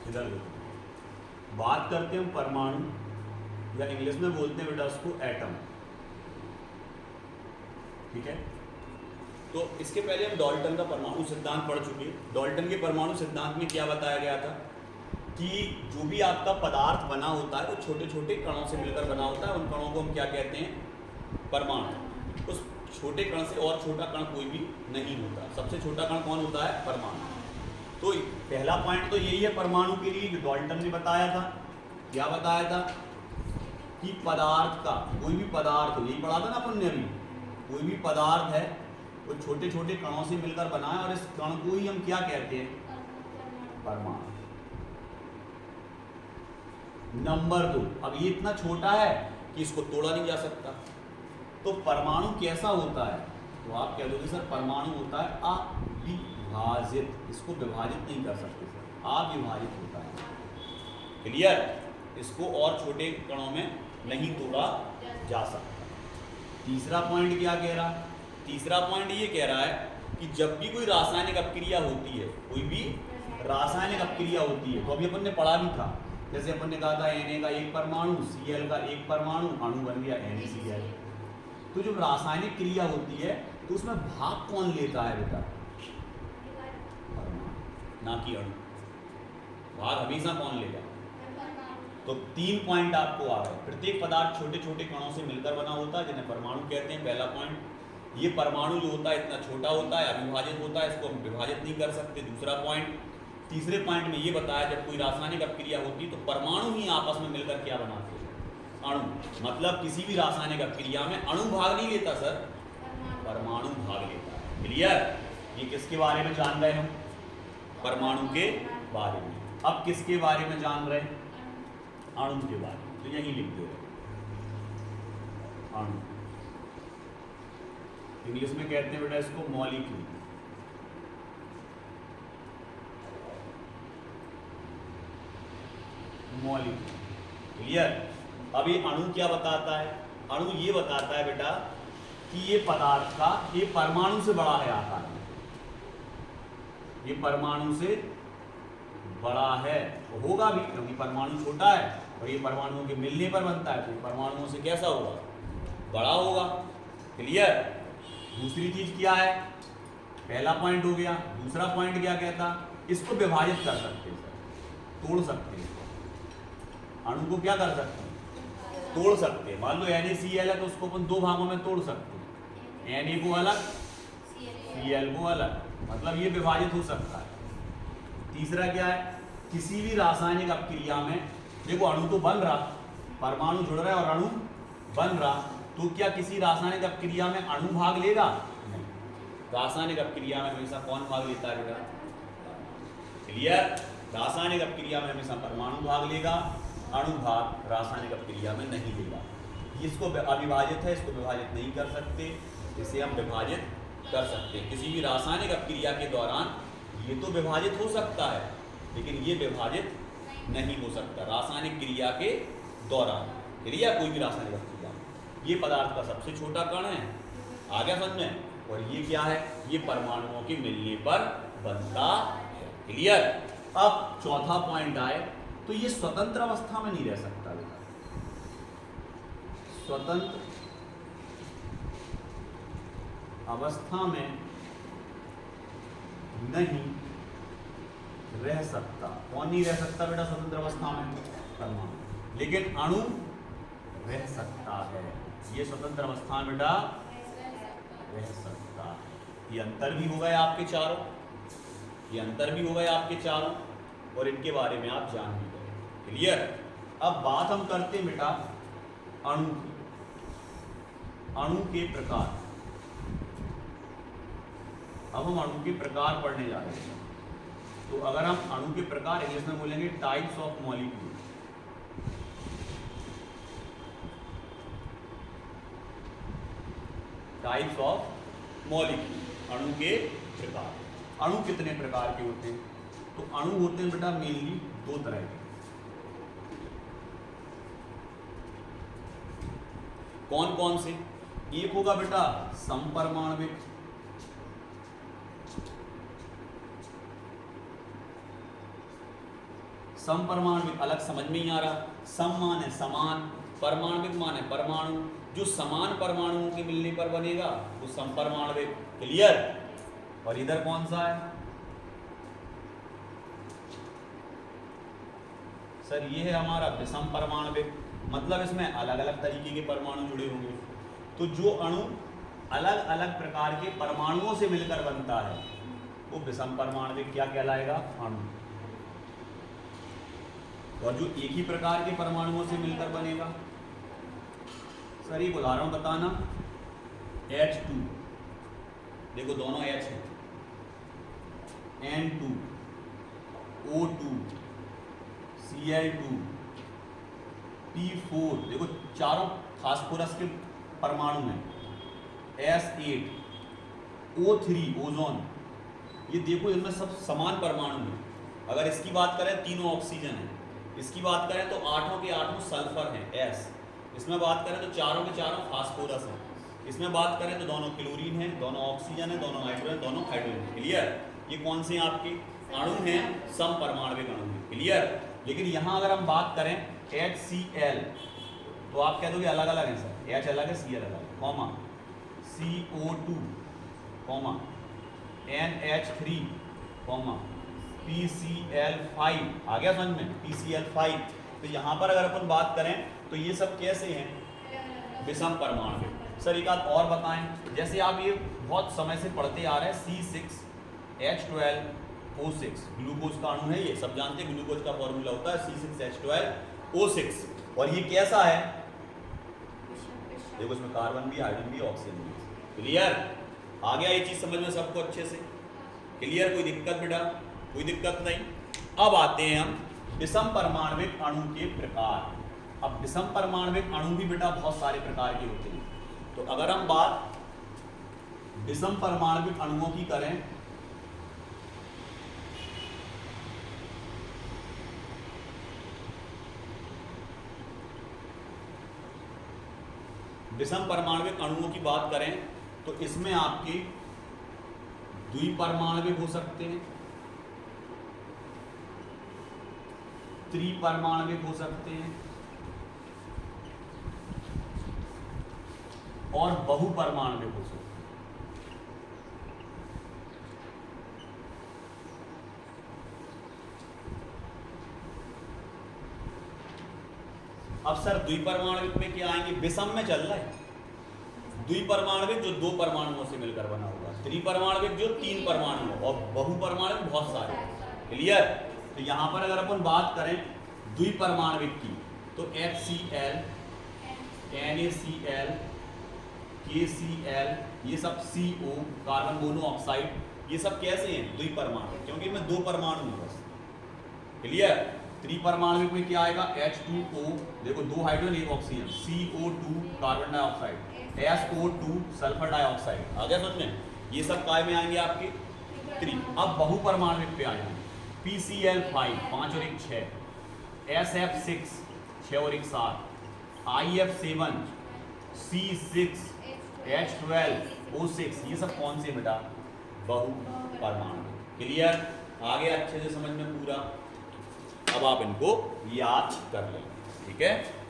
इधर देखो, बात करते हैं हम परमाणु, या इंग्लिश में बोलते हैं बेटा उसको एटम। ठीक है, तो इसके पहले हम डाल्टन का परमाणु सिद्धांत पढ़ चुके। डाल्टन के परमाणु सिद्धांत में क्या बताया गया था कि जो भी आपका पदार्थ बना होता है वो छोटे छोटे कणों से मिलकर बना होता है। उन कणों को हम क्या कहते हैं? परमाणु। उस छोटे कण से और छोटा कण कोई भी नहीं होता। सबसे छोटा कण कौन होता है? परमाणु। तो पहला पॉइंट तो यही है परमाणु के लिए, जो डाल्टन ने बताया था। क्या बताया था? कि पदार्थ का, कोई भी पदार्थ, यही पढ़ा था ना अपन ने अभी, कोई भी पदार्थ है वो छोटे छोटे कणों से मिलकर बना है, और इस कण को ही हम क्या कहते हैं? परमाणु। नंबर 2, अब ये इतना छोटा है कि इसको तोड़ा नहीं जा सकता। तो परमाणु कैसा होता है? तो आप कह दोगे सर परमाणु होता है अविभाजित, इसको विभाजित नहीं कर सकते सर, अविभाजित होता है। क्लियर? इसको और छोटे कणों में नहीं तोड़ा जा सकता। तीसरा पॉइंट क्या कह रहा? तीसरा पॉइंट ये कह रहा है कि जब भी कोई रासायनिक अपक्रिया होती है, कोई भी रासायनिक अपक्रिया होती है, तो अभी अपन ने पढ़ा भी था, जैसे अपन ने कहा था Na का एक परमाणु, Cl का एक परमाणु, अणु बन गया NaCl। तो जब रासायनिक क्रिया होती है तो उसमें भाग कौन लेता है बेटा? परमाणु, ना कि अणु। भाग हमेशा कौन लेगा? तो 3 पॉइंट आपको आ गए। प्रत्येक पदार्थ छोटे छोटे कणों से मिलकर बना होता है, जिन्हें परमाणु कहते हैं। पहला पॉइंट, ये परमाणु जो होता है इतना छोटा होता है, अविभाजित होता है, इसको हम विभाजित नहीं कर सकते। दूसरा पॉइंट, तीसरे पॉइंट में ये बताया जब कोई रासायनिक अपक्रिया होती है तो परमाणु ही आपस में मिलकर क्या बनाते हैं? अणु। मतलब किसी भी रासायनिक अपक्रिया में अणु भाग नहीं लेता सर, परमाणु भाग लेता है। क्लियर? ये किसके बारे में जान रहे हम? परमाणु के बारे में। अब किसके बारे में जान रहे? अणु के बारे में। तो यही लिख दो अणु। इंग्लिश में कहते हैं बेटा इसको मॉलिक्यूल। मॉलिक्यूल। क्लियर? अब ये अणु क्या बताता है? अणु ये बताता है बेटा कि ये पदार्थ का, ये परमाणु से बड़ा है आकार में, ये परमाणु से बड़ा है, होगा भी क्योंकि परमाणु छोटा है और ये परमाणुओं के मिलने पर बनता है, तो परमाणुओं से कैसा होगा? बड़ा होगा। क्लियर? दूसरी चीज क्या है? पहला पॉइंट हो गया। दूसरा पॉइंट क्या कहता? इसको विभाजित कर सकते हैं सर, तोड़ सकते हैं। अणु को क्या कर सकते हैं? तोड़ सकते हैं। मान लो NaCl है तो उसको अपन 2 भागों में तोड़ सकते हैं, Na को अलग, Cl को अलग, मतलब ये विभाजित हो सकता है। तीसरा क्या है? किसी भी रासायनिक अपक्रिया में देखो अणु तो बन रहा, परमाणु जुड़ रहा है और अणु बन रहा, तो क्या किसी रासायनिक अपक्रिया में अणु भाग लेगा? नहीं। रासायनिक अपक्रिया में हमेशा कौन भाग लेता है बेटा? क्लियर? रासायनिक अपक्रिया में हमेशा परमाणु भाग लेगा, अणु भाग रासायनिक अपक्रिया में नहीं लेगा। इसको अविभाजित है, इसको विभाजित नहीं कर सकते, इसे हम विभाजित कर सकते हैं। किसी भी रासायनिक अपक्रिया के दौरान ये तो विभाजित हो सकता है, लेकिन ये विभाजित नहीं हो सकता रासायनिक क्रिया के दौरान। क्रिया कोई भी रासायनिक अपक्रिया, ये पदार्थ का सबसे छोटा कण है, आ गया समझ में? और ये क्या है? ये परमाणुओं के मिलने पर बनता है। क्लियर? अब चौथा पॉइंट आए तो ये स्वतंत्र अवस्था में नहीं रह सकता बेटा, स्वतंत्र अवस्था में नहीं रह सकता। कौन नहीं रह सकता बेटा स्वतंत्र अवस्था में? परमाणु। लेकिन अणु रह सकता है, ये स्वतंत्र अवस्था में बेटा रह सकता है। ये अंतर भी हो गए आपके चारों, ये अंतर भी हो गए आपके चारों, और इनके बारे में आप जान भी गए। क्लियर? अब बात हम करते हैं बेटा अणु की, अणु के प्रकार। अब हम अणु के प्रकार पढ़ने जा रहे हैं। तो अगर हम अणु के प्रकार इंग्लिश में बोलेंगे types of molecule. Types of molecule, अणु के प्रकार। अणु कितने प्रकार के होते हैं? तो अणु होते हैं बेटा मेनली 2 तरह के। कौन कौन से? एक होगा बेटा समपरमाणविक, सम परमाणविक अलग समझ में ही आ रहा, सम माने समान, परमाणविक माने परमाणु, जो समान परमाणुओं के मिलने पर बनेगा वो सम परमाणविक। क्लियर? और इधर कौन सा है सर? ये है हमारा विषम परमाणविक, मतलब इसमें अलग अलग तरीके के परमाणु जुड़े होंगे। तो जो अणु अलग अलग प्रकार के परमाणुओं से मिलकर बनता है वो विषम परमाणविक क्या कहलाएगा? अणु। और जो एक ही प्रकार के परमाणुओं से मिलकर बनेगा, सर एक उदाहरण बताना, H2, देखो दोनों H हैं, N2, O2, Cl2, P4, देखो चारों फास्फोरस के परमाणु हैं, S8, O3 ओजोन, ये देखो इनमें सब समान परमाणु हैं। अगर इसकी बात करें तीनों ऑक्सीजन है, इसकी बात करें तो आठों के आठों सल्फर हैं S, इसमें बात करें तो चारों के चारों फास्फोरस हैं, इसमें बात करें तो दोनों क्लोरीन है, दोनों ऑक्सीजन है, दोनों नाइट्रोजन, दोनों हाइड्रोजन। क्लियर? ये कौन से आपके अणु हैं? सम परमाणविक अणु हैं। क्लियर? लेकिन यहाँ अगर हम बात करें HCl तो आप कह दोगे अलग अलग है सर, H अलग है Cl अलग है, comma CO2 comma NH3 comma PCl5, आ गया समझ में? PCl5। तो यहाँ पर अगर अपन बात करें तो ये सब कैसे हैं? विषम परमाणु। सर एक आध और बताएं, जैसे आप ये बहुत समय से पढ़ते आ रहे हैं C6H12O6, ग्लूकोज का अणु है, ये सब जानते हैं, ग्लूकोज का फॉर्मूला होता है C6H12O6। और ये कैसा है? देखो इसमें कार्बन भी, हाइड्रोजन भी, ऑक्सीजन भी। क्लियर? आ गया ये चीज समझ में सबको अच्छे से? क्लियर? कोई दिक्कत बेटा? कोई दिक्कत नहीं। अब आते हैं हम विषम परमाणविक अणु के प्रकार। अब विषम परमाणविक अणु भी बेटा बहुत सारे प्रकार के होते हैं। तो अगर हम बात विषम परमाणविक अणुओं की करें विषम परमाणविक अणुओं की बात करें तो इसमें आपके द्विपरमाणविक हो सकते हैं, त्रिपरमाणविक हो सकते हैं और बहुपरमाणविक हो सकते हैं। अब सर द्विपरमाणविक में क्या आएंगे? विषम में चल रहा है द्विपरमाणविक जो दो परमाणुओं से मिलकर बना होगा, त्रिपरमाणविक जो तीन परमाणु और बहुपरमाणविक बहुत सारे। क्लियर? तो यहां पर अगर अपन बात करें द्विपरमाणविक की तो HCl, NaCl, KCl, ये सब CO, कार्बन मोनोऑक्साइड, ये सब कैसे हैं? द्विपरमाणु, क्योंकि इनमें दो परमाणु हैं बस। क्लियर? त्रिपरमाणविक में क्या आएगा? H2O, देखो दो हाइड्रोजन एक oxygen, CO2 carbon dioxide, SO2 sulphur dioxide. आ गया समझ में? ये सब काय में आएंगे आपके? त्रि। अब बहुपरमाणविक पे आ जाएंगे, PCl5 5 और 1 6, SF6 6 और 1 7, IF7, C6, H12O6, ये सब कौन से बेटा? बहुपरमाणु। क्लियर? आ गया अच्छे से समझ में पूरा? अब आप इनको याद कर लें। ठीक है?